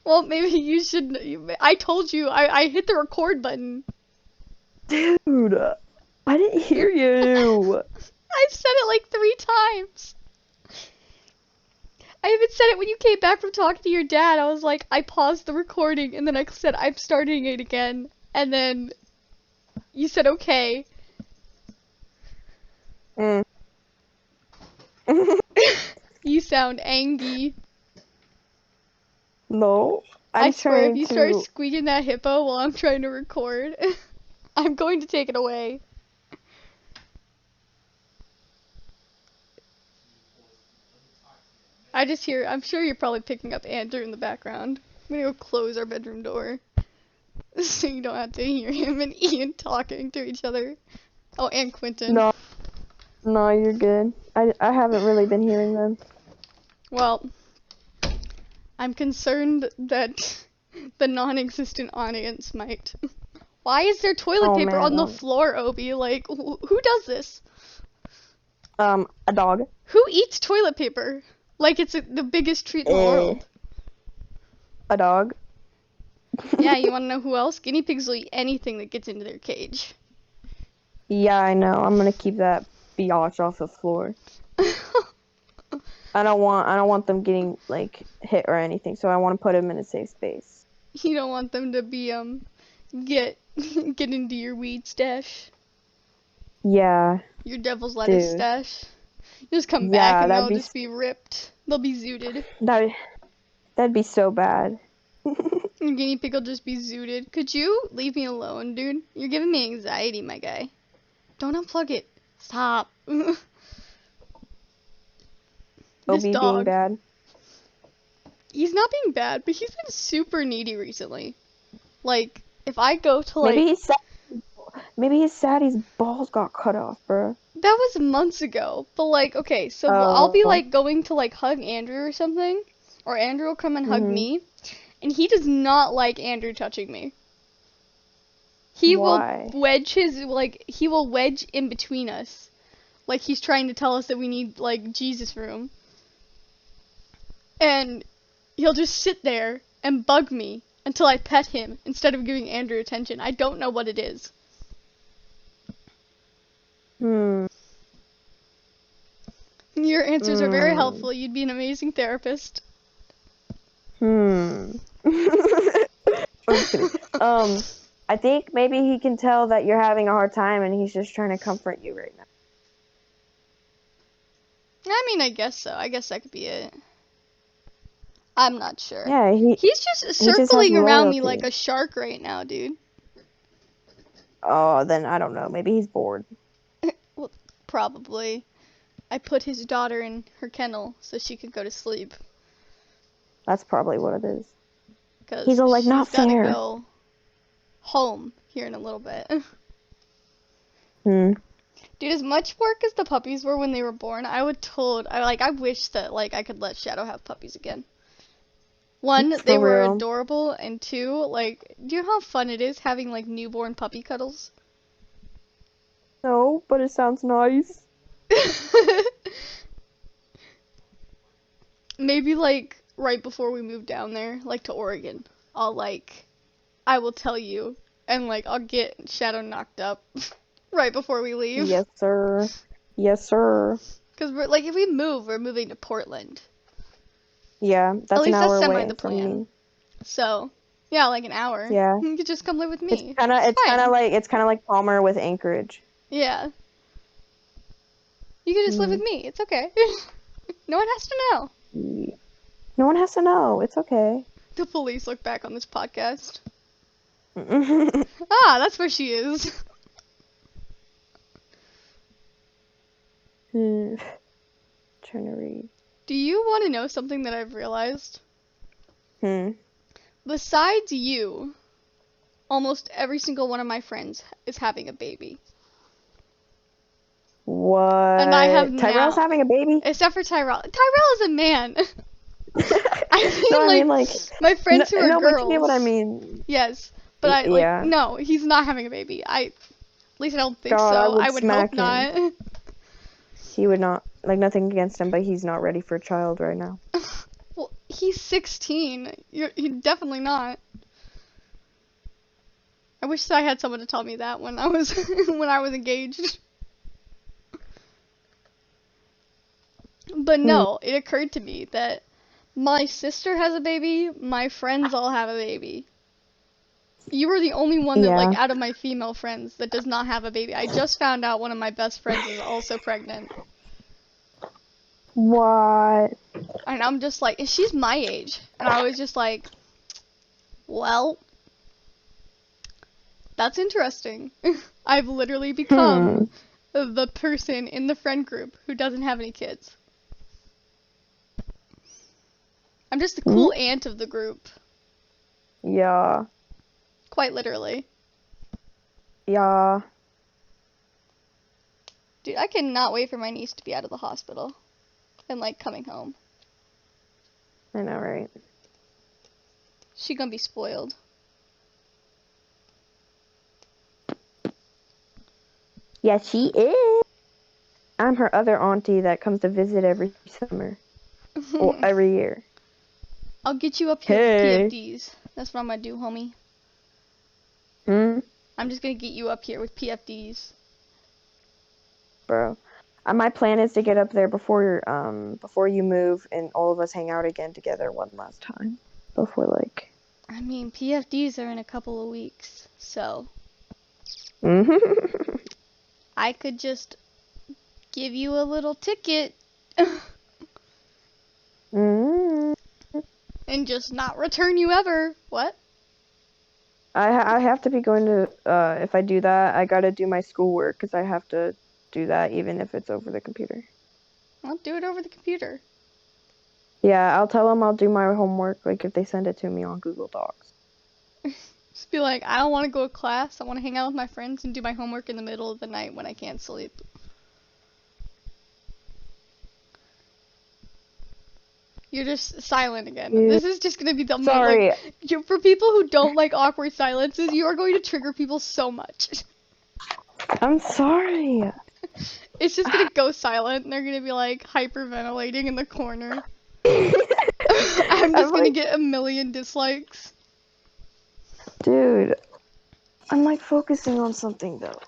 Well, maybe you should. I told you. I hit the record button. Dude, I didn't hear you. I've said it like 3 times. I even said it when you came back from talking to your dad. I was like, I paused the recording, and then I said, I'm starting it again. And then you said, okay. Mm. You sound angry. No, I I'm swear, if trying you start to. squeaking that hippo while I'm trying to record, I'm going to take it away. I'm sure you're probably picking up Andrew in the background. I'm gonna go close our bedroom door so you don't have to hear him and Ian talking to each other. Oh, and Quentin. No, no, you're good. I haven't really been hearing them. Well, I'm concerned that the non-existent audience might. Why is there toilet Oh, paper on the man. floor, Obi? Like, who does this? A dog. Who eats toilet paper? Like it's the biggest treat in the world. A dog. Yeah, you wanna know who else? Guinea pigs will eat anything that gets into their cage. Yeah, I know. I'm gonna keep that biatch off the floor. I don't want them getting like hit or anything. So I want to put them in a safe space. You don't want them to be get into your weed stash. Yeah. Your devil's lettuce Dude. stash. You just come Yeah, back and that'd they'll be just be ripped. They'll be zooted. That'd be so bad. Your guinea pig will just be zooted. Could you leave me alone, dude? You're giving me anxiety, my guy. Don't unplug it. Stop. This Obi being dog. bad. He's not being bad, but he's been super needy recently. Like, if I go to like... Maybe he's sad his balls got cut off, bro. That was months ago. But like, okay, so I'll be like going to like hug Andrew or something. Or Andrew will come and hug me. And he does not like Andrew touching me. He Why? will wedge he will wedge in between us. Like he's trying to tell us that we need like Jesus room. And he'll just sit there and bug me until I pet him instead of giving Andrew attention. I don't know what it is. Your answers are very helpful. You'd be an amazing therapist. I'm just kidding. I think maybe he can tell that you're having a hard time and he's just trying to comfort you right now. I mean, I guess so. I guess that could be it. I'm not sure. Yeah, he's just circling around me like a shark right now, dude. Oh, then I don't know. Maybe he's bored. Well, probably. I put his daughter in her kennel so she could go to sleep. That's probably what it is. Cause he's all like, not fair. She's gotta go home here in a little bit. Dude, as much work as the puppies were when they were born, I wish that like I could let Shadow have puppies again. One, they were adorable, and two, like, do you know how fun it is having like newborn puppy cuddles? No, but it sounds nice. Maybe like right before we move down there, like to Oregon, I will tell you, and like I'll get Shadow knocked up right before we leave. Yes, sir. Yes, sir. Because we're like, if we move, we're moving to Portland. Yeah, that's at least an hour that's away the from plan. me. So, yeah, like an hour. Yeah. You could just come live with me. It's kind of like Palmer with Anchorage. Yeah. You could just live with me. It's okay. No one has to know. No one has to know. It's okay. The police look back on this podcast. Ah, that's where she is. Trying to read. Do you want to know something that I've realized? Besides you, almost every single one of my friends is having a baby. What? And I have Tyrell's having a baby? Except for Tyrell. Tyrell is a man. I mean, my friends who are girls. But you get what I mean. Yes, but no, he's not having a baby. At least I don't think so. I would hope not. He would not, like, nothing against him, but he's not ready for a child right now. Well, He's 16. You're definitely not. I wish I had someone to tell me that when I was when I was engaged. But no, it occurred to me that my sister has a baby, my friends all have a baby. You were the only one that, like, out of my female friends that does not have a baby. I just found out one of my best friends is also pregnant. What? And I'm just like, and she's my age. And I was just like, well, that's interesting. I've literally become the person in the friend group who doesn't have any kids. I'm just the cool aunt of the group. Yeah. Quite literally. Yeah. Dude, I cannot wait for my niece to be out of the hospital. And, like, coming home. I know, right? She gonna be spoiled. Yeah, she is. I'm her other auntie that comes to visit every summer. Or every year. I'll get you up here with PFDs. That's what I'm gonna do, homie. I'm just gonna get you up here with PFDs. Bro. My plan is to get up there before you move and all of us hang out again together one last time. Before, like... I mean, PFDs are in a couple of weeks, so... I could just give you a little ticket. And just not return you ever. What? I have to be going to, if I do that, I gotta do my schoolwork, because I have to do that even if it's over the computer. I'll do it over the computer. Yeah, I'll tell them I'll do my homework, like, if they send it to me on Google Docs. Just be like, I don't want to go to class, I want to hang out with my friends and do my homework in the middle of the night when I can't sleep. You're just silent again. Yeah. This is just gonna be the Sorry. For people who don't like awkward silences, you are going to trigger people so much. I'm sorry. It's just gonna go silent, and they're gonna be like hyperventilating in the corner. I'm just gonna get a million dislikes. Dude, I'm like focusing on something though.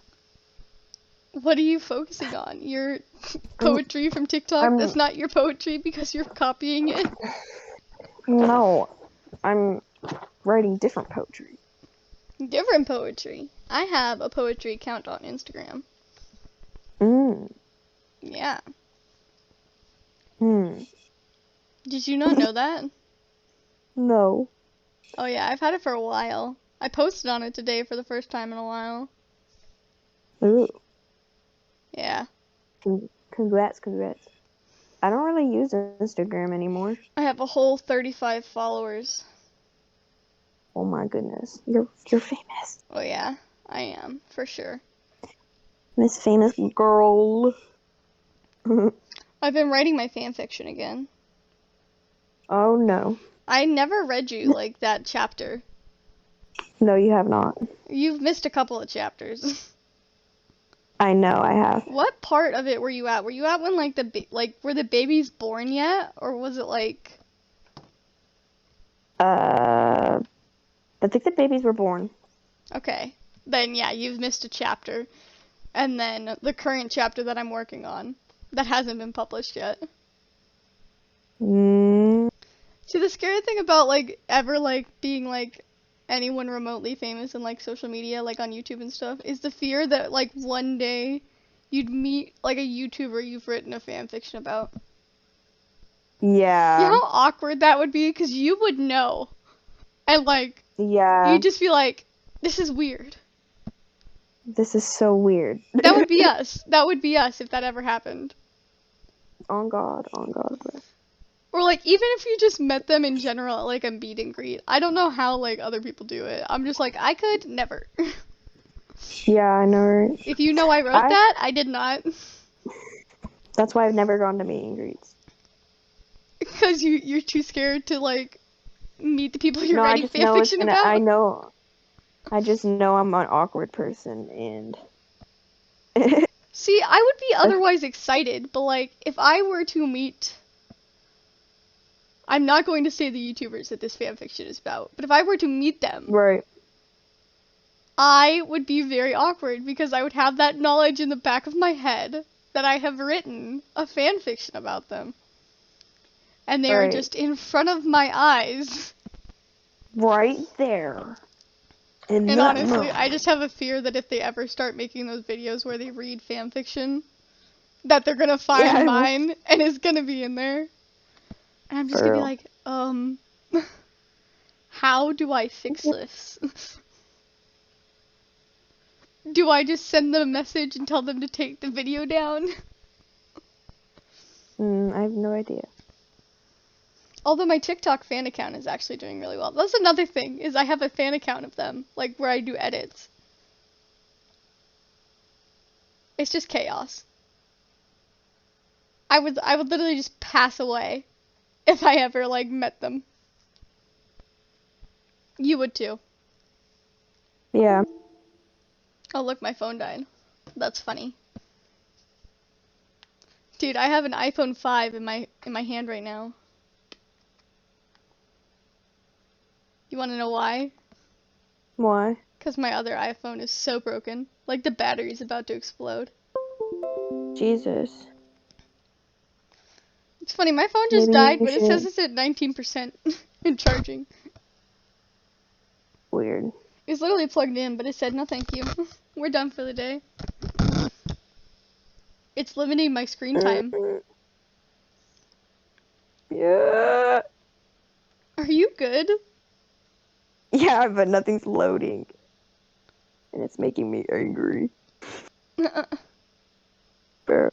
What are you focusing on? Your poetry from TikTok? That's not your poetry because you're copying it? No, I'm writing different poetry. Different poetry? I have a poetry account on Instagram. Yeah. Did you not know that? No. Oh yeah, I've had it for a while. I posted on it today for the first time in a while. Ooh. Yeah. Congrats. I don't really use Instagram anymore. I have a whole 35 followers. Oh my goodness. You're famous. Oh yeah, I am, for sure. Miss Famous Girl. I've been writing my fanfiction again. Oh no. I never read you, like, that chapter. No, you have not. You've missed a couple of chapters. I know, I have. What part of it were you at? Were you at when, like, were the babies born yet? Or was it, like... I think the babies were born. Okay. Then, yeah, you've missed a chapter. And then the current chapter that I'm working on. That hasn't been published yet. See, the scary thing about, like, ever, like, being, like, anyone remotely famous in, like, social media, like, on YouTube and stuff, is the fear that, like, one day you'd meet, like, a YouTuber you've written a fanfiction about. Yeah. You know how awkward that would be? Because you would know. And, like, yeah. You'd just be like, this is weird. This is so weird. That would be us. That would be us if that ever happened. On God. Or, like, even if you just met them in general at, like, a meet and greet. I don't know how, like, other people do it. I'm just like, I could never. Yeah, I know. If you know I wrote that, I did not. That's why I've never gone to meet and greets. Because you're too scared to, like, meet the people you're writing fanfiction about? I just know I'm an awkward person, and... See, I would be otherwise excited, but, like, if I were to meet I'm not going to say the YouTubers that this fanfiction is about, but if I were to meet them, Right. I would be very awkward because I would have that knowledge in the back of my head that I have written a fanfiction about them. And they are just in front of my eyes. Right there. And honestly, I just have a fear that if they ever start making those videos where they read fanfiction, that they're gonna find mine and it's gonna be in there. And I'm just gonna be like, how do I fix this? Do I just send them a message and tell them to take the video down? I have no idea. Although my TikTok fan account is actually doing really well. That's another thing, is I have a fan account of them, like where I do edits. It's just chaos. I would literally just pass away if I ever like met them. You would too. Yeah. Oh look, my phone died. That's funny. Dude, I have an iPhone 5 in my hand right now. You want to know why? Why? Because my other iPhone is so broken. Like the battery's about to explode. Jesus. It's funny, my phone just died, but it says it's at 19% in charging. Weird. It's literally plugged in, but it said no thank you. We're done for the day. It's limiting my screen time. Yeah. Are you good? Yeah, but nothing's loading. And it's making me angry. Bro.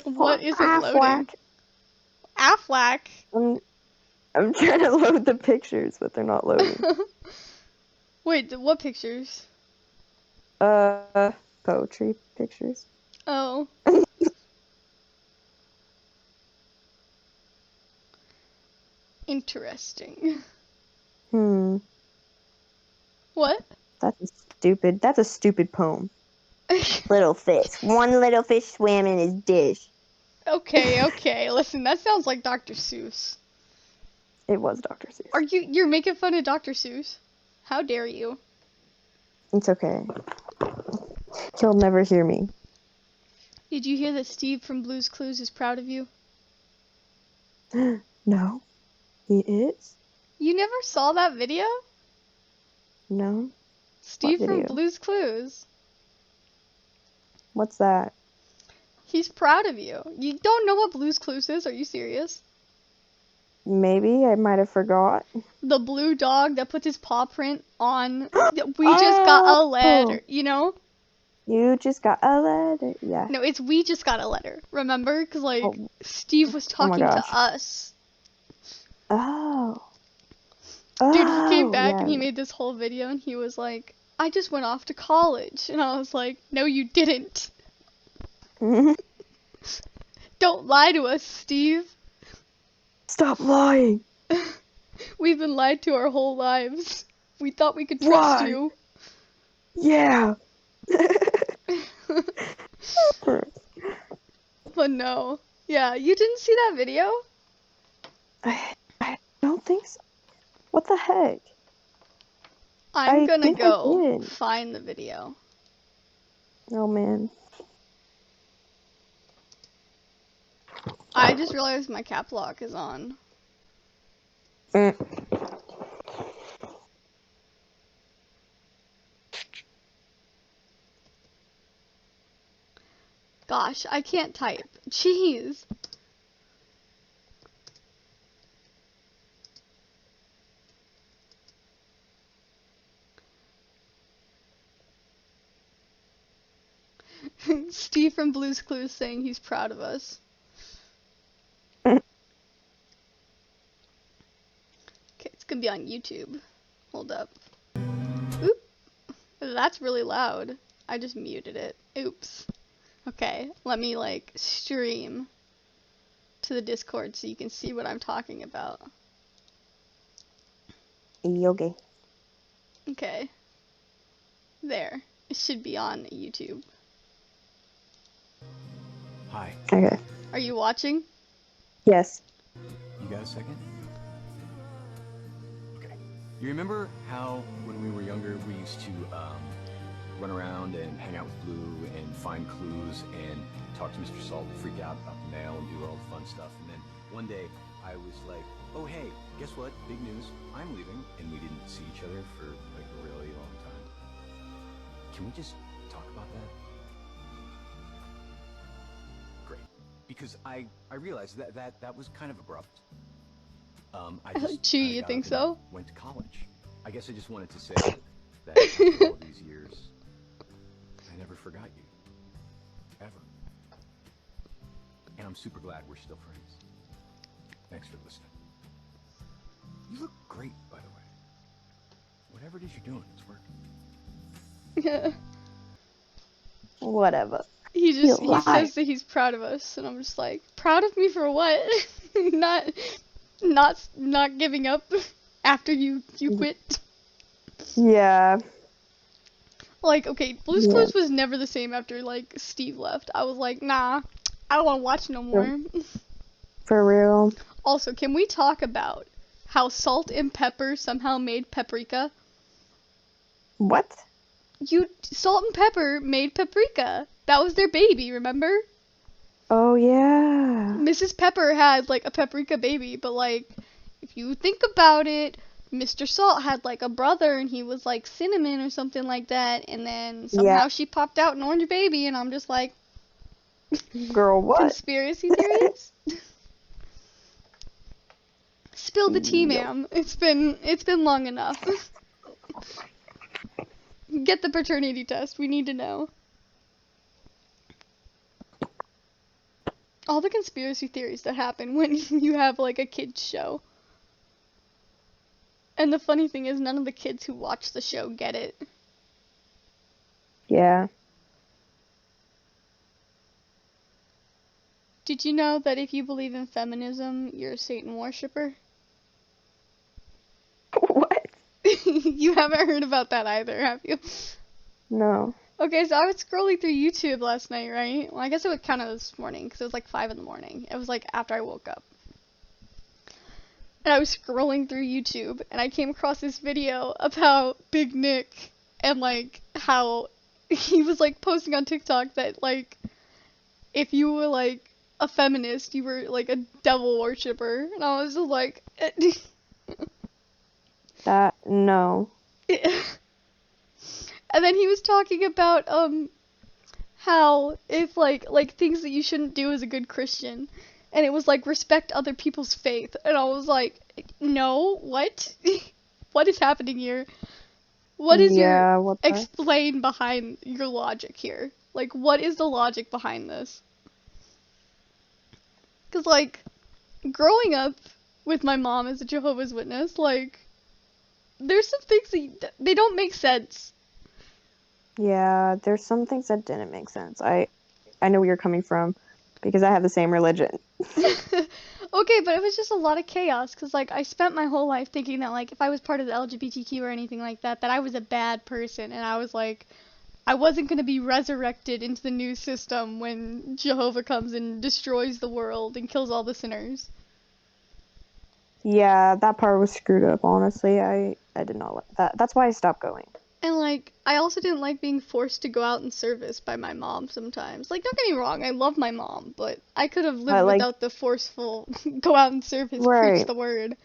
What isn't loading? Aflac? I'm trying to load the pictures, but they're not loading. Wait, what pictures? Poetry pictures. Oh. Interesting. What? That's a stupid poem. Little fish. One little fish swam in his dish. Okay. Listen, that sounds like Dr. Seuss. It was Dr. Seuss. You're making fun of Dr. Seuss? How dare you? It's okay. He'll never hear me. Did you hear that Steve from Blue's Clues is proud of you? No. He is? You never saw that video? No. Steve from Blue's Clues. What's that? He's proud of you. You don't know what Blue's Clues is? Are you serious? Maybe. I might have forgot. The blue dog that puts his paw print on. We just got a letter, you know? You just got a letter, yeah. No, it's we just got a letter. Remember? Because, like, Steve was talking to us. Oh. Dude, he came back and he made this whole video and he was like, I just went off to college. And I was like, no, you didn't. Don't lie to us, Steve. Stop lying. We've been lied to our whole lives. We thought we could trust you. Yeah. But no. Yeah, you didn't see that video? I don't think so. What the heck? I'm gonna go find the video. Oh man. I just realized my cap lock is on. Gosh, I can't type. Jeez. Steve from Blue's Clues saying he's proud of us. Okay, it's gonna be on YouTube. Hold up. Oop. That's really loud. I just muted it. Oops. Okay, let me like stream to the Discord so you can see what I'm talking about. Okay. Okay. There. It should be on YouTube. Hi. Okay. Are you watching? Yes. You got a second? Okay. You remember how when we were younger we used to run around and hang out with Blue and find clues and talk to Mr. Salt and freak out about the mail and do all the fun stuff. And then one day I was like, oh hey, guess what? Big news. I'm leaving. And we didn't see each other for like a really long time. Can we just talk about that? Great. Because I realized that was kind of abrupt. Gee, you think so? Went to college. I guess I just wanted to say that after all these years, I never forgot you. Ever. And I'm super glad we're still friends. Thanks for listening. You look great, by the way. Whatever it is you're doing, it's working. Whatever. He says that he's proud of us, and I'm just like, proud of me for what? not giving up after you quit. Yeah. Like, okay, Blue's Clues was never the same after like Steve left. I was like, nah, I don't want to watch no more. For real. Also, can we talk about how Salt and Pepper somehow made Paprika? What? Salt and Pepper made Paprika. That was their baby, remember? Oh, yeah. Mrs. Pepper had, like, a Paprika baby, but, like, if you think about it, Mr. Salt had, like, a brother, and he was, like, Cinnamon or something like that, and then somehow she popped out an orange baby, and I'm just like... Girl, what? Conspiracy theories? Spill the tea, ma'am. It's been long enough. Get the paternity test. We need to know. All the conspiracy theories that happen when you have, like, a kids show. And the funny thing is, none of the kids who watch the show get it. Yeah. Did you know that if you believe in feminism, you're a Satan worshiper? What? You haven't heard about that either, have you? No. Okay, so I was scrolling through YouTube last night, right? Well, I guess it would count as this morning, because it was like 5 in the morning. It was like after I woke up. And I was scrolling through YouTube, and I came across this video about Big Nick, and like, how he was like posting on TikTok that like, if you were like a feminist, you were like a devil worshiper. And I was just like... No. And then he was talking about how if like things that you shouldn't do as a good Christian, and it was like respect other people's faith, and I was like, no, what? What is happening here? What is explain behind your logic here? Like, what is the logic behind this? Because like growing up with my mom as a Jehovah's Witness, like there's some things that they don't make sense. Yeah, there's some things that didn't make sense. I know where you're coming from, because I have the same religion. Okay, but it was just a lot of chaos, because, like, I spent my whole life thinking that, like, if I was part of the LGBTQ or anything like that, that I was a bad person, and I was like, I wasn't going to be resurrected into the new system when Jehovah comes and destroys the world and kills all the sinners. Yeah, that part was screwed up, honestly. I did not like that. That's why I stopped going. And, like, I also didn't like being forced to go out in service by my mom sometimes. Like, don't get me wrong, I love my mom, but I could have lived without the forceful go out in service, preach the word.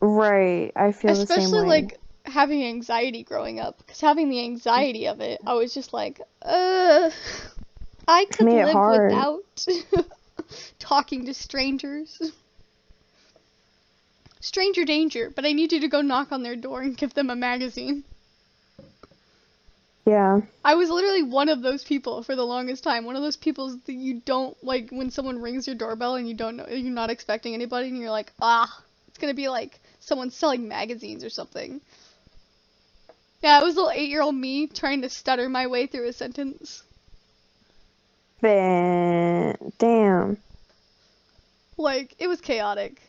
Right, I feel the same way. Especially, like, having anxiety growing up, because having the anxiety of it, I was just like, I could live without talking to strangers. Stranger danger, but I need you to go knock on their door and give them a magazine. Yeah. I was literally one of those people for the longest time. One of those people that you don't, like, when someone rings your doorbell and you don't know, you're not expecting anybody, and you're like, it's gonna be like someone selling magazines or something. Yeah, it was little 8-year-old me trying to stutter my way through a sentence. Damn. Like, it was chaotic.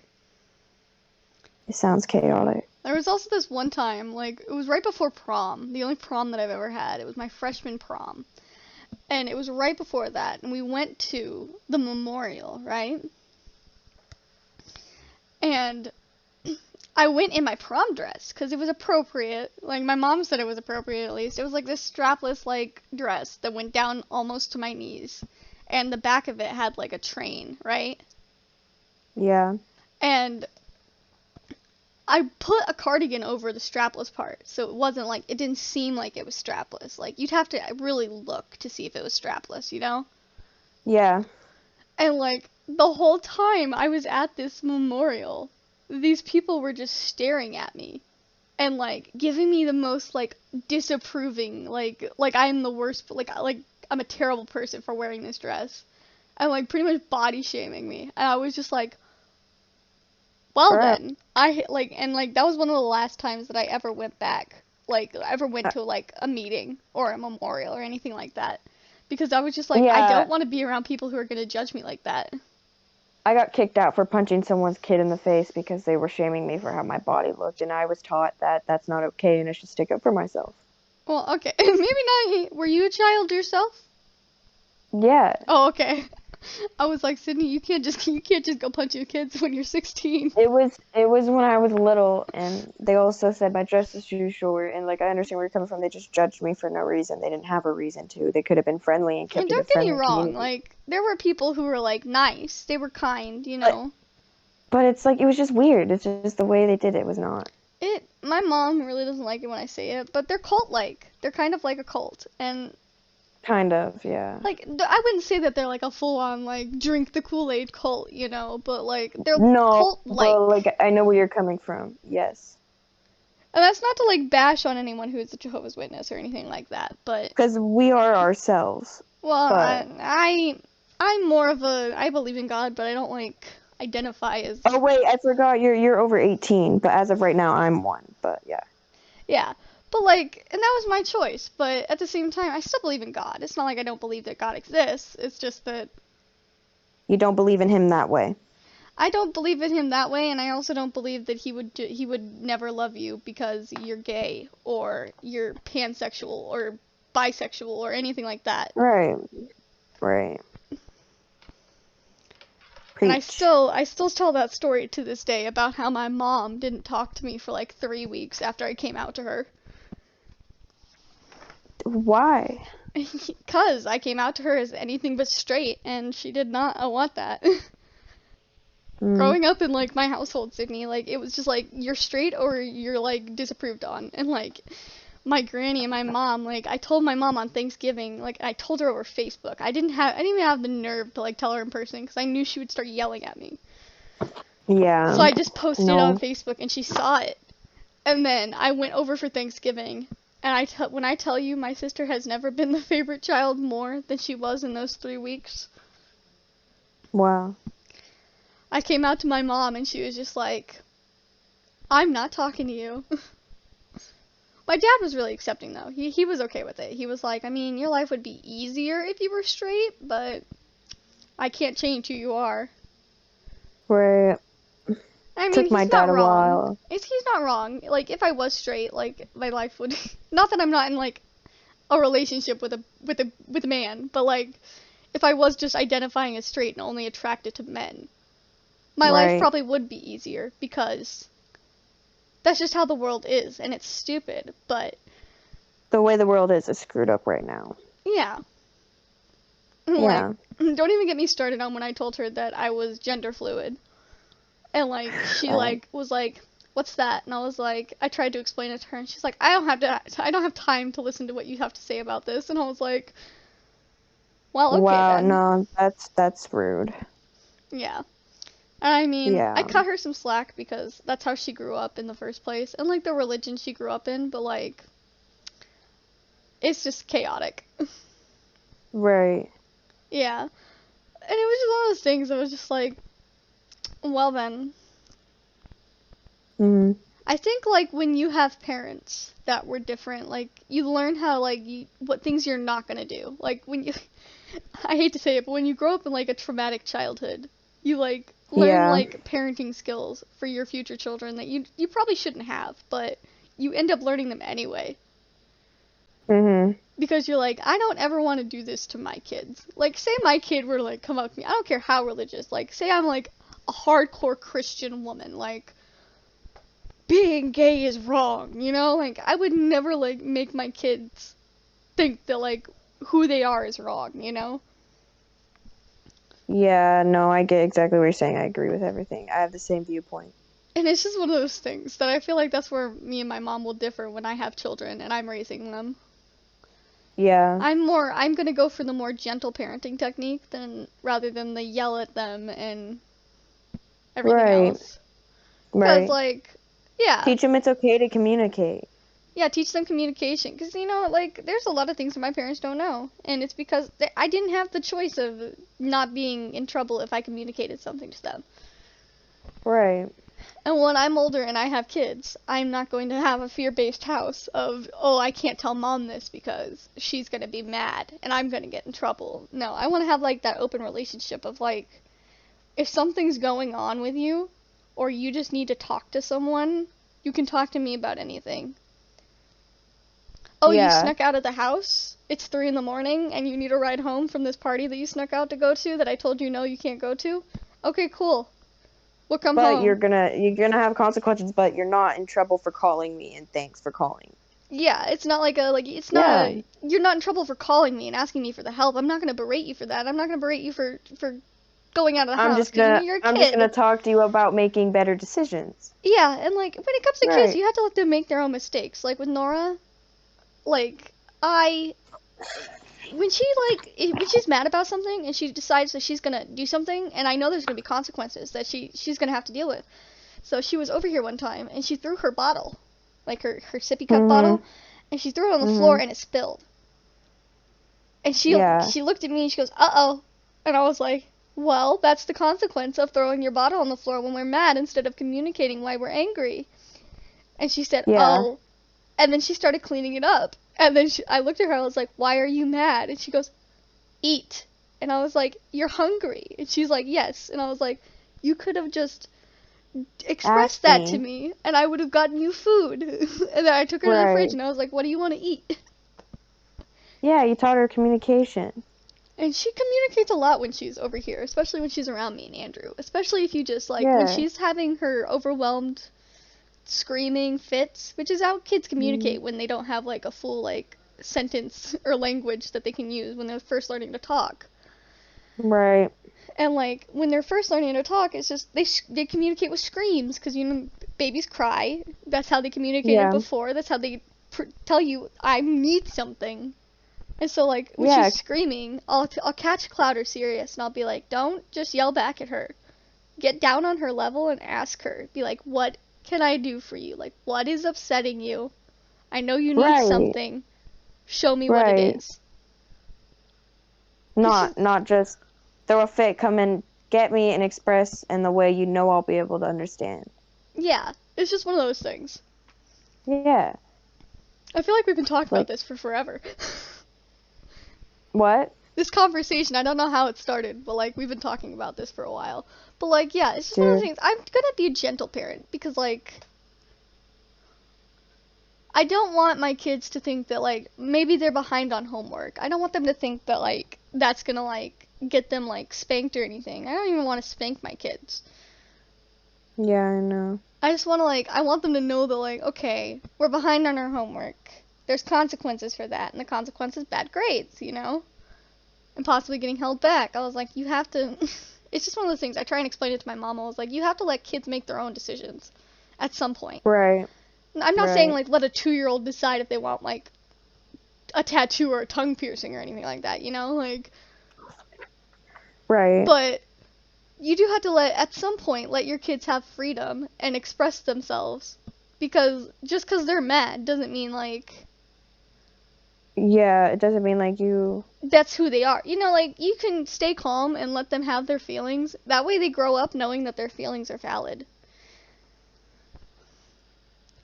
It sounds chaotic. There was also this one time, like, it was right before prom, the only prom that I've ever had. It was my freshman prom. And it was right before that, and we went to the memorial, right? And I went in my prom dress because it was appropriate. Like, my mom said it was appropriate, at least. It was like this strapless, like, dress that went down almost to my knees. And the back of it had, like, a train, right? Yeah. And I put a cardigan over the strapless part, so it wasn't like, it didn't seem like it was strapless. Like, you'd have to really look to see if it was strapless, you know? Yeah. And, like, the whole time I was at this memorial, these people were just staring at me and, like, giving me the most, like, disapproving, like I'm the worst, like I'm a terrible person for wearing this dress. And, like, pretty much body shaming me. And I was just like, well Crap. then, that was one of the last times that I ever went back, like, ever went to, like, a meeting or a memorial or anything like that. Because I was just like, I Yeah. don't want to be around people who are going to judge me like that. I got kicked out for punching someone's kid in the face because they were shaming me for how my body looked, and I was taught that that's not okay and I should stick up for myself. Well, okay, maybe not. Were you a child yourself? Yeah. Oh, okay. I was like, Sydney, you can't just go punching kids when you're 16. It was when I was little, and they also said my dress is too short, and like I understand where you're coming from. They just judged me for no reason. They didn't have a reason to. They could have been friendly and kept And it a don't get me friendly wrong, community. like, there were people who were, like, nice. They were kind, you know. But it's like, it was just weird. It's just the way they did it was not. My mom really doesn't like it when I say it, but they're cult-like. They're kind of like a cult. And, Kind of, yeah. like, I wouldn't say that they're, like, a full-on, like, drink the Kool-Aid cult, you know, but, like, they're No, cult-like. but like I know where you're coming from. Yes. And that's not to, like, bash on anyone who is a Jehovah's Witness or anything like that, but, Because we are ourselves. well, But- I'm more of I believe in God, but I don't, like, identify as, Oh wait, I forgot you're over 18, but as of right now I'm 1. But yeah. yeah. But, like, and that was my choice, but at the same time, I still believe in God. It's not like I don't believe that God exists, it's just that You don't believe in him that way. I don't believe in him that way, and I also don't believe that he would never love you because you're gay, or you're pansexual, or bisexual, or anything like that. Right. Right. And I Preach. still tell that story to this day about how my mom didn't talk to me for like 3 weeks after I came out to her. Why? 'Cause I came out to her as anything but straight, and she did not want that. Mm. Growing up in, like, my household, Sydney, like, it was just like, you're straight or you're, like, disapproved on. And, like, my granny and my mom, like, I told my mom on Thanksgiving, like, I told her over Facebook. I didn't even have the nerve to, like, tell her in person because I knew she would start yelling at me. Yeah. So I just posted it no. on Facebook, and she saw it. And then I went over for Thanksgiving, and when I tell you my sister has never been the favorite child more than she was in those 3 weeks, Wow. I came out to my mom, and she was just like, I'm not talking to you. My dad was really accepting, though. He was okay with it. He was like, I mean, your life would be easier if you were straight, but I can't change who you are. Right. I mean, Took my he's dad not a wrong. while. He's not wrong. Like, if I was straight, like, my life would... Not that I'm not in, like, a relationship with a man, but, like, if I was just identifying as straight and only attracted to men, my life Right. probably would be easier, because that's just how the world is, and it's stupid, but, The way the world is screwed up right now. yeah. Yeah. Like, don't even get me started on when I told her that I was gender fluid. And, like, she, like, was like, what's that? And I was like, I tried to explain it to her, and she's like, I don't have time to listen to what you have to say about this. And I was like, well, okay Wow, then. no, that's rude. Yeah. And I mean, Yeah. I cut her some slack because that's how she grew up in the first place, and, like, the religion she grew up in, but, like, it's just chaotic. Right. Yeah. And it was just one of those things that was just like, well then. Hmm. I think, like, when you have parents that were different, like, you learn how, like, what things you're not gonna do. Like, when you, I hate to say it, but when you grow up in, like, a traumatic childhood, you, like, learn, Yeah. like, parenting skills for your future children that you probably shouldn't have, but you end up learning them anyway. Mhm. Because you're like, I don't ever want to do this to my kids. Like, say my kid were to, like, come up to me, I don't care how religious, like, say I'm like, a hardcore Christian woman. Like, being gay is wrong, you know? Like, I would never, like, make my kids think that, like, who they are is wrong, you know? Yeah, no, I get exactly what you're saying. I agree with everything. I have the same viewpoint. And it's just one of those things that I feel like that's where me and my mom will differ when I have children and I'm raising them. Yeah. I'm gonna go for the more gentle parenting technique rather than the yell at them and everything else. Because, like, yeah. Teach them it's okay to communicate. Yeah, teach them communication. Because, you know, like, there's a lot of things that my parents don't know. And it's because I didn't have the choice of not being in trouble if I communicated something to them. Right. And when I'm older and I have kids, I'm not going to have a fear-based house of, oh, I can't tell mom this because she's going to be mad and I'm going to get in trouble. No, I want to have, like, that open relationship of, like, if something's going on with you or you just need to talk to someone, you can talk to me about anything. Oh, yeah. You snuck out of the house? It's 3 a.m. and you need a ride home from this party that you snuck out to go to that I told you no, you can't go to? Okay, cool. We'll come home. But you're gonna have consequences, but you're not in trouble for calling me, and thanks for calling. Yeah, it's not like you're not in trouble for calling me and asking me for the help. I'm not gonna berate you for that. I'm not gonna berate you for going out of the house. I'm just gonna talk to you about making better decisions. Yeah, and like when it comes to kids, you have to let them make their own mistakes. Like with Nora, like when she's mad about something and she decides that she's gonna do something, and I know there's gonna be consequences that she's gonna have to deal with. So she was over here one time and she threw her bottle, like her sippy cup bottle, and she threw it on the floor and it spilled. And she looked at me and she goes, "Uh-oh," and I was like, "Well, that's the consequence of throwing your bottle on the floor when we're mad instead of communicating why we're angry." And she said, "Oh," and then she started cleaning it up. And then I looked at her, I was like, "Why are you mad?" And she goes, "Eat." And I was like, "You're hungry." And she's like, "Yes." And I was like, "You could have just expressed that to me, and I would have gotten you food." And then I took her to the fridge, and I was like, "What do you want to eat?" Yeah, you taught her communication. And she communicates a lot when she's over here, especially when she's around me and Andrew. Especially if you just, like, when she's having her overwhelmed screaming fits, which is how kids communicate when they don't have, like, a full, like, sentence or language that they can use when they're first learning to talk. Right. And, like, when they're first learning to talk, it's just they communicate with screams, because, you know, babies cry. That's how they communicated before. That's how they tell you, "I need something." And so, like, when she's screaming, I'll catch Cloud or Sirius, and I'll be like, "Don't just yell back at her. Get down on her level and ask her. Be like, what can I do for you? Like, what is upsetting you? I know you need something. Show me what it is." Not just throw a fit, come and get me and express in the way you know I'll be able to understand. Yeah, it's just one of those things. Yeah. I feel like we've been talking about this for forever. What? This conversation, I don't know how it started, but, like, we've been talking about this for a while. But, like, yeah, it's just one of those things. I'm gonna be a gentle parent, because, like, I don't want my kids to think that, like, maybe they're behind on homework. I don't want them to think that, like, that's gonna, like, get them, like, spanked or anything. I don't even want to spank my kids. Yeah, I know. I just want to, like, I want them to know that, like, okay, we're behind on our homework. There's consequences for that, and the consequence is bad grades, you know? And possibly getting held back. I was like, you have to... It's just one of those things. I try and explain it to my mom. I was like, you have to let kids make their own decisions at some point. Right. I'm not saying, like, let a 2-year-old decide if they want, like, a tattoo or a tongue piercing or anything like that, you know? Like... Right. But you do have to at some point, let your kids have freedom and express themselves. Because just because they're mad doesn't mean, like... Yeah, it doesn't mean, like, you... That's who they are. You know, like, you can stay calm and let them have their feelings. That way they grow up knowing that their feelings are valid.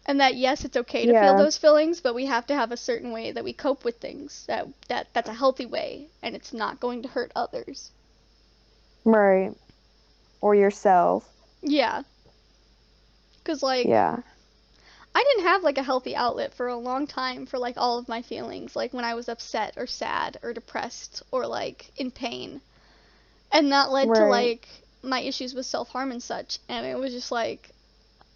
And that, yes, it's okay to feel those feelings, but we have to have a certain way that we cope with things. That's a healthy way, and it's not going to hurt others. Right. Or yourself. Yeah. Because, like... Yeah. I didn't have, like, a healthy outlet for a long time for, like, all of my feelings, like, when I was upset or sad or depressed or, like, in pain. And that led to, like, my issues with self-harm and such, and it was just like,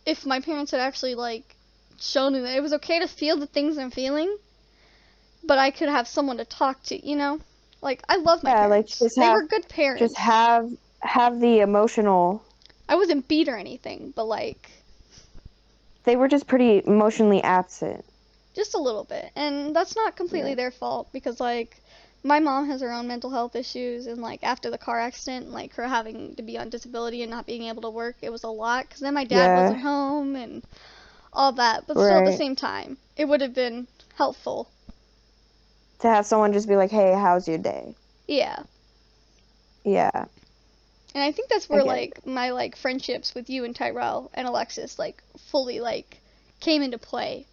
if my parents had actually, like, shown me that it was okay to feel the things I'm feeling, but I could have someone to talk to, you know? Like, I love my parents. Like They were good parents. Just have the emotional. I wasn't beat or anything, but, like, they were just pretty emotionally absent. Just a little bit. And that's not completely their fault, because, like, my mom has her own mental health issues, and, like, after the car accident, like, her having to be on disability and not being able to work, it was a lot, because then my dad wasn't home, and all that. But still, at the same time, it would have been helpful to have someone just be like, hey, how's your day? Yeah. Yeah. And I think that's where, like, my, like, friendships with you and Tyrell and Alexis, like, fully, like, came into play.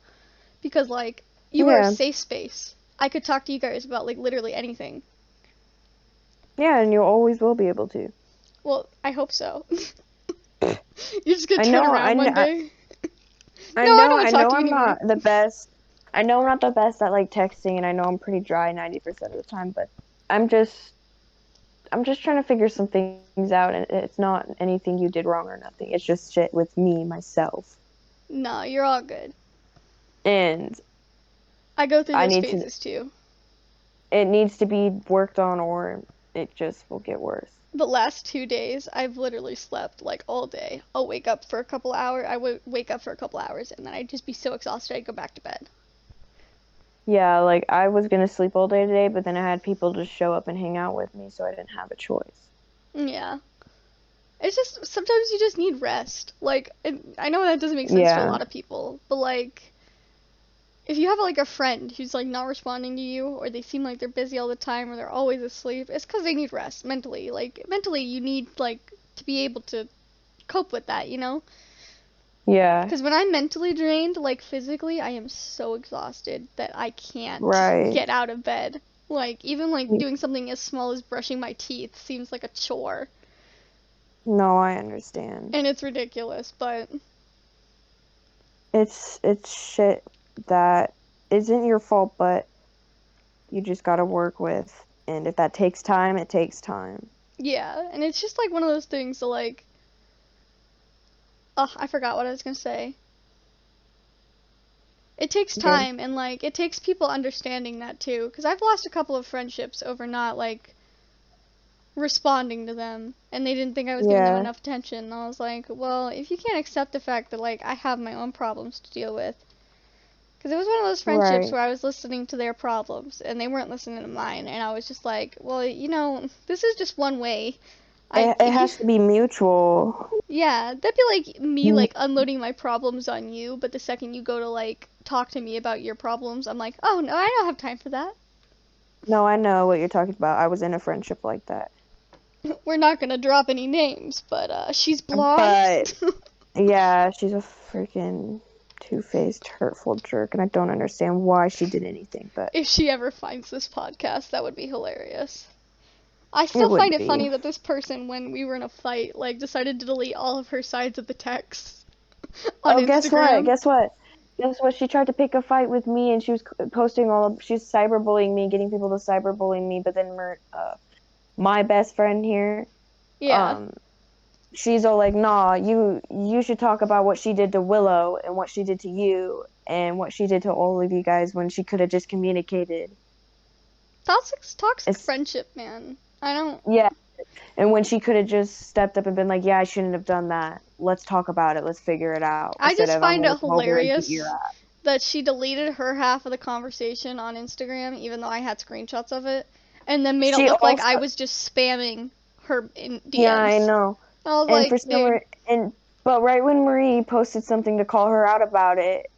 Because, like, you were a safe space. I could talk to you guys about, like, literally anything. Yeah, and you always will be able to. Well, I hope so. You're just gonna turn around one day. I know I'm not the best. I know I'm not the best at, like, texting, and I know I'm pretty dry 90% of the time, but I'm just trying to figure some things out, and it's not anything you did wrong or nothing. It's just shit with me, myself. No, you're all good. And I go through those phases too. It needs to be worked on, or it just will get worse. The last 2 days, I've literally slept, like, all day. I'll wake up for a couple hours. I would wake up for a couple hours, and then I'd just be so exhausted I'd go back to bed. Yeah, like, I was gonna sleep all day today, but then I had people just show up and hang out with me, so I didn't have a choice. Yeah. It's just, sometimes you just need rest. Like, I know that doesn't make sense to a lot of people, but, like, if you have, like, a friend who's, like, not responding to you, or they seem like they're busy all the time, or they're always asleep, it's because they need rest, mentally. Like, mentally, you need, like, to be able to cope with that, you know? Yeah. Because when I'm mentally drained, like, physically, I am so exhausted that I can't get out of bed. Like, even, like, doing something as small as brushing my teeth seems like a chore. No, I understand. And it's ridiculous, but... It's shit that isn't your fault, but you just gotta work with. And if that takes time, it takes time. Yeah, and it's just, like, one of those things that, like... Oh, I forgot what I was gonna say. It takes time, and, like, it takes people understanding that, too. Because I've lost a couple of friendships over not, like, responding to them. And they didn't think I was giving them enough attention. And I was like, well, if you can't accept the fact that, like, I have my own problems to deal with. Because it was one of those friendships where I was listening to their problems, and they weren't listening to mine. And I was just like, well, you know, this is just one way. It has to be mutual. Yeah, that'd be like me, like, unloading my problems on you, but the second you go to, like, talk to me about your problems, I'm like, oh, no, I don't have time for that. No, I know what you're talking about. I was in a friendship like that. We're not gonna drop any names, but, she's blonde. But, yeah, she's a freaking two-faced, hurtful jerk, and I don't understand why she did anything, but... If she ever finds this podcast, that would be hilarious. I still find it funny that this person, when we were in a fight, like, decided to delete all of her sides of the text on Instagram. Guess what? She tried to pick a fight with me, and she was posting she's cyberbullying me, getting people to cyberbully me, but then my best friend here, she's all like, nah, you should talk about what she did to Willow, and what she did to you, and what she did to all of you guys when she could have just communicated. Toxic friendship, man. I don't... Yeah. And when she could have just stepped up and been like, yeah, I shouldn't have done that. Let's talk about it. Let's figure it out. I just find it hilarious that she deleted her half of the conversation on Instagram, even though I had screenshots of it, and then made it look like I was just spamming her in DMs. Yeah, I know. I was but right when Marie posted something to call her out about it,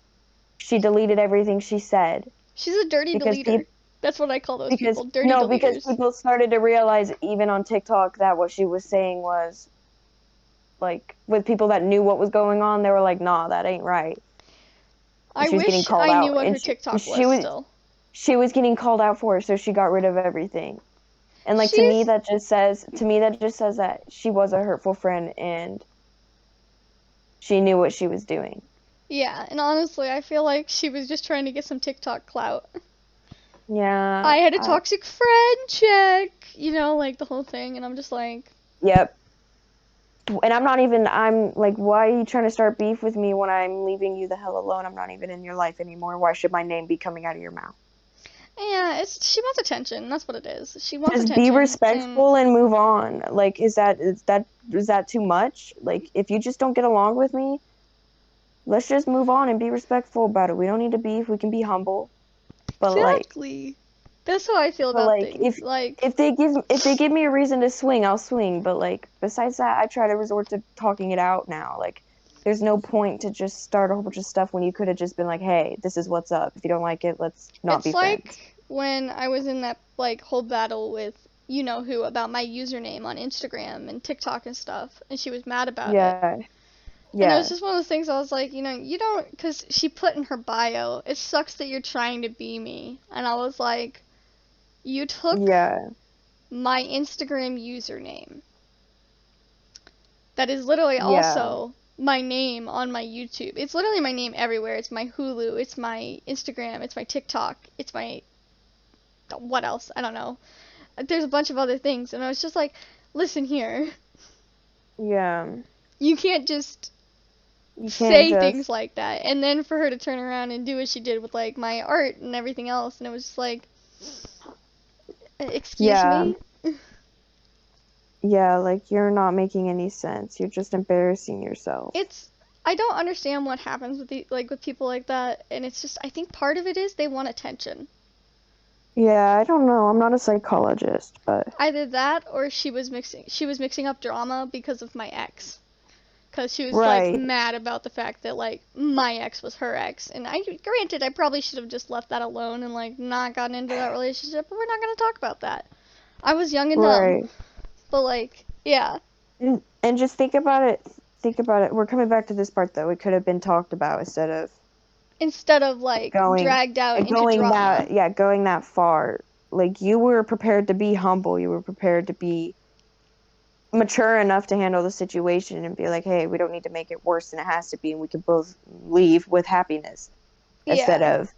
she deleted everything she said. She's a dirty deleter. That's what I call those people, dirty deleters. Because people started to realize, even on TikTok, that what she was saying was, like, with people that knew what was going on, they were like, nah, that ain't right. I wish I knew what her TikTok was still. She was getting called out for it, so she got rid of everything. And, like, to me that just says that she was a hurtful friend, and she knew what she was doing. Yeah, and honestly, I feel like she was just trying to get some TikTok clout. Yeah. I had a toxic friend check, you know, like the whole thing, and I'm just like... Yep. And I'm like, why are you trying to start beef with me when I'm leaving you the hell alone? I'm not even in your life anymore. Why should my name be coming out of your mouth? Yeah, she wants attention. That's what it is. She wants Just be attention, respectful and move on. Like, is that too much? Like, if you just don't get along with me, let's just move on and be respectful about it. We don't need to beef. We can be humble. But exactly. That's how I feel about things. If they give me a reason to swing, I'll swing. But like besides that, I try to resort to talking it out now. Like there's no point to just start a whole bunch of stuff when you could have just been like, hey, this is what's up. If you don't like it, let's not be friends. It's like when I was in that like whole battle with you know who about my username on Instagram and TikTok and stuff, and she was mad about it. Yeah. And it was just one of those things I was like, you don't, because she put in her bio, it sucks that you're trying to be me. And I was like, you took my Instagram username. That is literally also my name on my YouTube. It's literally my name everywhere. It's my Hulu, it's my Instagram, it's my TikTok, it's my, what else? I don't know. There's a bunch of other things. And I was just like, listen here. Yeah. You can't just say things like that, and then for her to turn around and do what she did with like my art and everything else, and it was just like, excuse me. Yeah, like you're not making any sense. You're just embarrassing yourself. I don't understand what happens with with people like that, and it's just I think part of it is they want attention. Yeah, I don't know. I'm not a psychologist, but either that or she was mixing up drama because of my ex. Because she was, like, mad about the fact that, like, my ex was her ex. And granted, I probably should have just left that alone and, like, not gotten into that relationship, but we're not going to talk about that. I was young and dumb. But, like, yeah. And just think about it. We're coming back to this part, though. It could have been talked about instead of, like, dragged out into drama. Going that far. Like, you were prepared to be humble. You were prepared to be mature enough to handle the situation and be like, hey, we don't need to make it worse than it has to be, and we can both leave with happiness instead of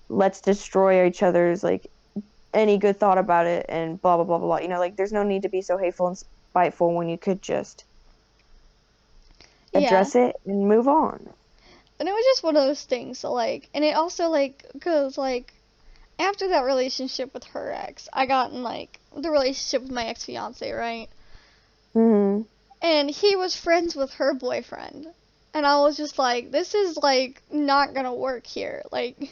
let's destroy each other's like any good thought about it and blah blah blah blah. Like there's no need to be so hateful and spiteful when you could just address it and move on. And it was just one of those things. So like, and it also like because like after that relationship with her ex, I got in like the relationship with my ex-fiance, right? Mm-hmm. And he was friends with her boyfriend. And I was just like, this is, like, not gonna work here. Like,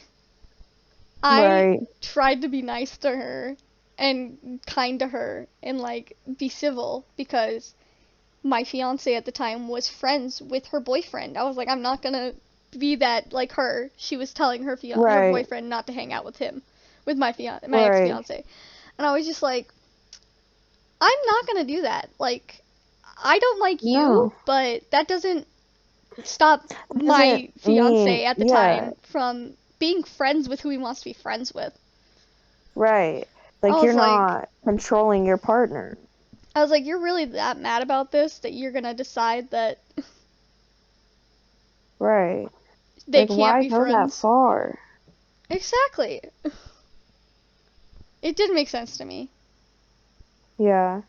I tried to be nice to her and kind to her and, like, be civil because my fiance at the time was friends with her boyfriend. I was like, I'm not gonna be that like her. She was telling her her boyfriend not to hang out with him, with my ex-fiance. And I was just like, I'm not gonna do that. Like, I don't like you, but that doesn't stop my fiance at the time from being friends with who he wants to be friends with. Right. Like, you're not controlling your partner. I was like, you're really that mad about this that you're gonna decide that they can't be friends? Why go that far? Exactly. It didn't make sense to me. Yeah.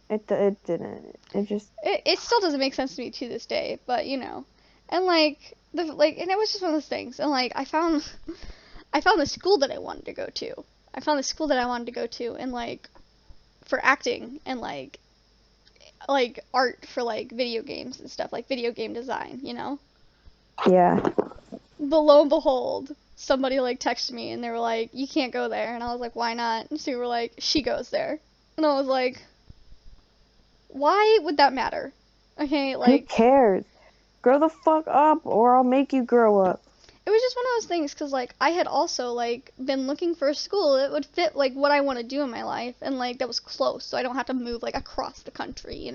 It didn't. It still doesn't make sense to me to this day, but and like and it was just one of those things. And like I found the school that I wanted to go to. And like for acting and like art for like video games and stuff, like video game design, Yeah. But lo and behold, somebody like texted me and they were like, you can't go there. And I was like, why not? And so they were like, she goes there. And I was like, why would that matter? Okay, like, who cares? Grow the fuck up or I'll make you grow up. It was just one of those things because like I had also like been looking for a school that would fit like what I want to do in my life and like that was close so I don't have to move like across the country,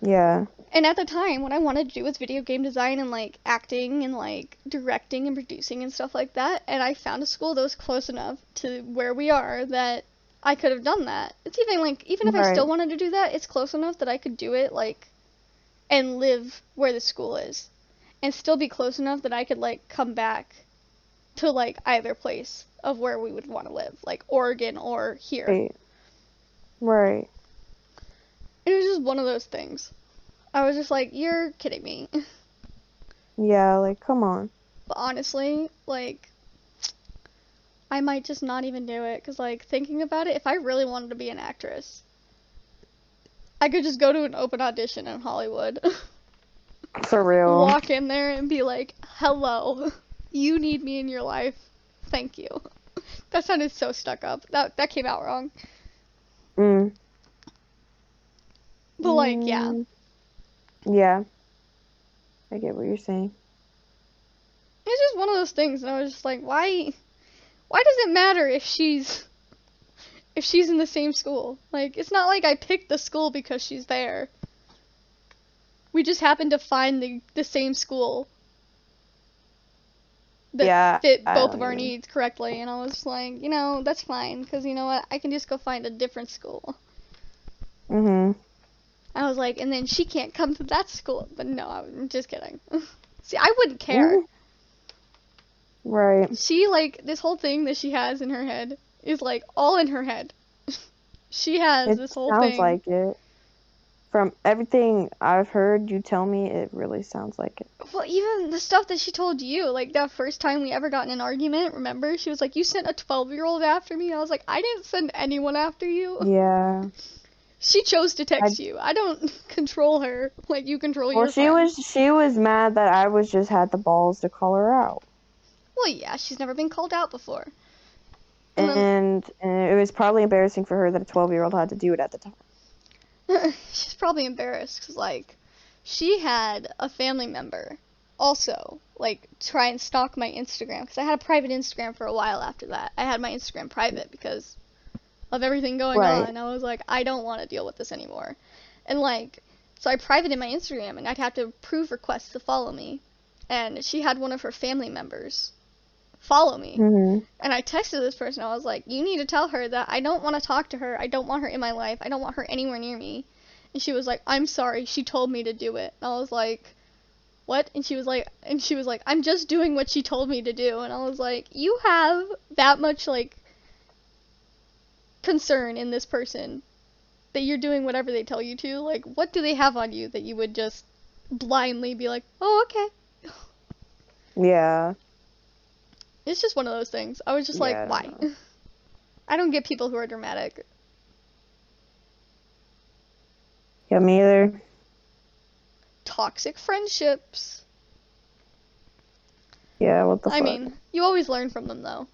Yeah. And at the time, what I wanted to do was video game design and, like, acting and, like, directing and producing and stuff like that. And I found a school that was close enough to where we are that I could have done that. It's even, like, even if I still wanted to do that, it's close enough that I could do it, like, and live where the school is. And still be close enough that I could, like, come back to, like, either place of where we would want to live. Like, Oregon or here. Right. It was just one of those things. I was just like, you're kidding me. Yeah, like, come on. But honestly, like, I might just not even do it. Because, like, thinking about it, if I really wanted to be an actress, I could just go to an open audition in Hollywood. For real. Walk in there and be like, hello, you need me in your life. Thank you. That sounded so stuck up. That came out wrong. But, like, yeah. Yeah. I get what you're saying. It's just one of those things, and I was just like, why does it matter if she's in the same school? Like, it's not like I picked the school because she's there. We just happened to find the same school that fit both of our needs correctly, and I was like, that's fine, because you know what, I can just go find a different school. I was like, and then she can't come to that school, but no, I'm just kidding. See, I wouldn't care. Right. She, like, this whole thing that she has in her head is, like, all in her head. She has this whole thing. It sounds like it. From everything I've heard you tell me, it really sounds like it. Well, even the stuff that she told you, like, that first time we ever got in an argument, remember? She was like, you sent a 12-year-old after me? I was like, I didn't send anyone after you. Yeah. She chose to text you. I don't control her like you control your friend. Well, she was mad that I just had the balls to call her out. Well, yeah, she's never been called out before. And it was probably embarrassing for her that a 12-year-old had to do it at the time. She's probably embarrassed because, like, she had a family member also, like, try and stalk my Instagram. Because I had a private Instagram for a while after that. I had my Instagram private because of everything going on. I was like, I don't want to deal with this anymore. And, like, so I privated my Instagram, and I'd have to approve requests to follow me. And she had one of her family members follow me. And I texted this person. I was like, you need to tell her that I don't want to talk to her. I don't want her in my life. I don't want her anywhere near me. And she was like, I'm sorry. She told me to do it. And I was like, what? And she was like, I'm just doing what she told me to do. And I was like, you have that much, like, concern in this person that you're doing whatever they tell you to? Like, what do they have on you that you would just blindly be like, oh, okay. Yeah. It's just one of those things. I was just like, why? I don't get people who are dramatic. Yeah, me either. Toxic friendships. Yeah, what the fuck? I mean, you always learn from them, though.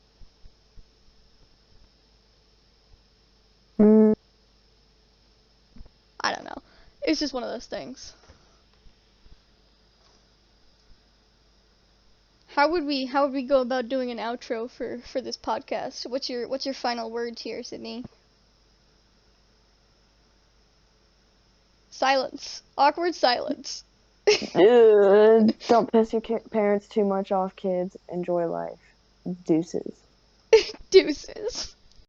I don't know. It's just one of those things. How would we go about doing an outro for this podcast? What's your final words here, Sydney? Silence. Awkward silence. Don't piss your parents too much off, kids. Enjoy life. Deuces. Deuces.